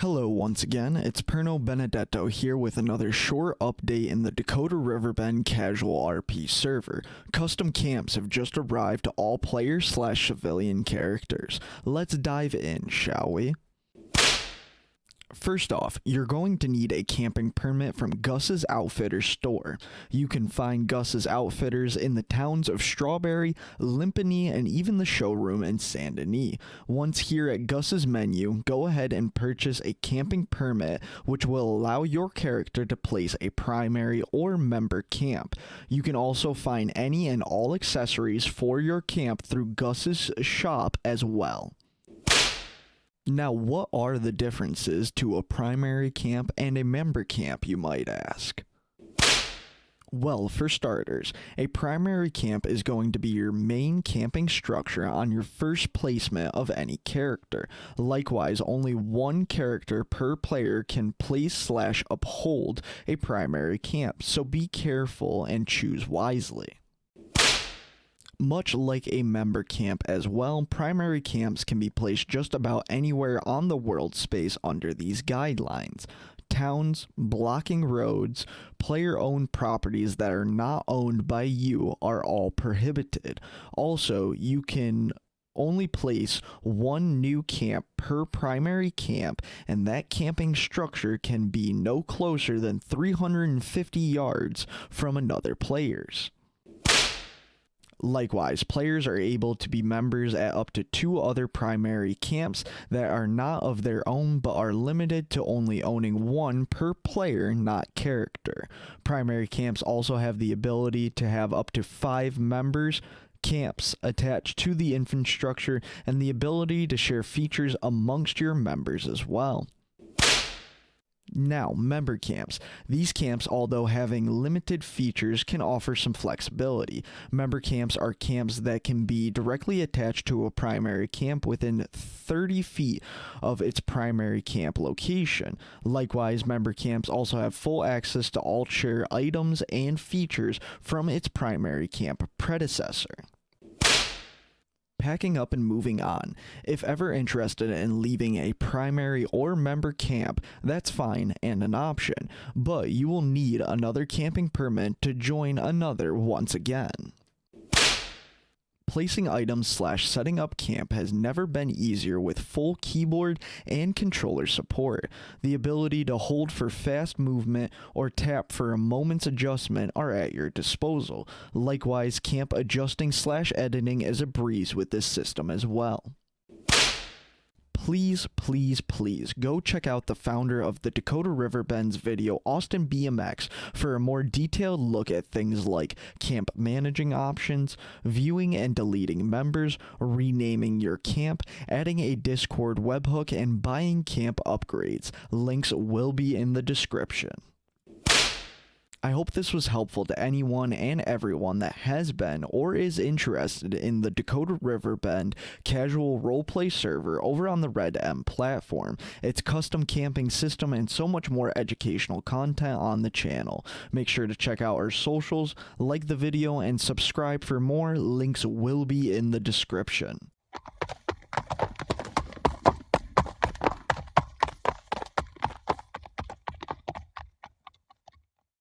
Hello once again, it's Perno Benedetto here with another short update in the Dakota Riverbend Casual RP server. Custom camps have just arrived to all player/civilian characters. Let's dive in, shall we? First off, you're going to need a camping permit from Gus's Outfitters store. You can find Gus's Outfitters in the towns of Strawberry, Limpany, and even the showroom in Saint Denis. Once here at Gus's menu, go ahead and purchase a camping permit, which will allow your character to place a primary or member camp. You can also find any and all accessories for your camp through Gus's shop as well. Now, what are the differences to a primary camp and a member camp, you might ask? Well, for starters, a primary camp is going to be your main camping structure on your first placement of any character. Likewise, only one character per player can place/uphold a primary camp, so be careful and choose wisely. Much like a member camp as well, primary camps can be placed just about anywhere on the world space under these guidelines. Towns, blocking roads, player-owned properties that are not owned by you are all prohibited. Also, you can only place one new camp per primary camp, and that camping structure can be no closer than 350 yards from another player's. Likewise, players are able to be members at up to 2 other primary camps that are not of their own but are limited to only owning one per player, not character. Primary camps also have the ability to have up to 5 members camps attached to the infrastructure and the ability to share features amongst your members as well. Now, member camps. These camps, although having limited features, can offer some flexibility. Member camps are camps that can be directly attached to a primary camp within 30 feet of its primary camp location. Likewise, member camps also have full access to all share items and features from its primary camp predecessor. Packing up and moving on. If ever interested in leaving a primary or member camp, that's fine and an option, but you will need another camping permit to join another once again. Placing items/setting up camp has never been easier with full keyboard and controller support. The ability to hold for fast movement or tap for a moment's adjustment are at your disposal. Likewise, camp adjusting/editing is a breeze with this system as well. Please go check out the founder of the Dakota Riverbend's video, Austin BMX, for a more detailed look at things like camp managing options, viewing and deleting members, renaming your camp, adding a Discord webhook, and buying camp upgrades. Links will be in the description. I hope this was helpful to anyone and everyone that has been or is interested in the Dakota Riverbend casual roleplay server over on the RedM platform, its custom camping system, and so much more educational content on the channel. Make sure to check out our socials, like the video, and subscribe for more. Links will be in the description.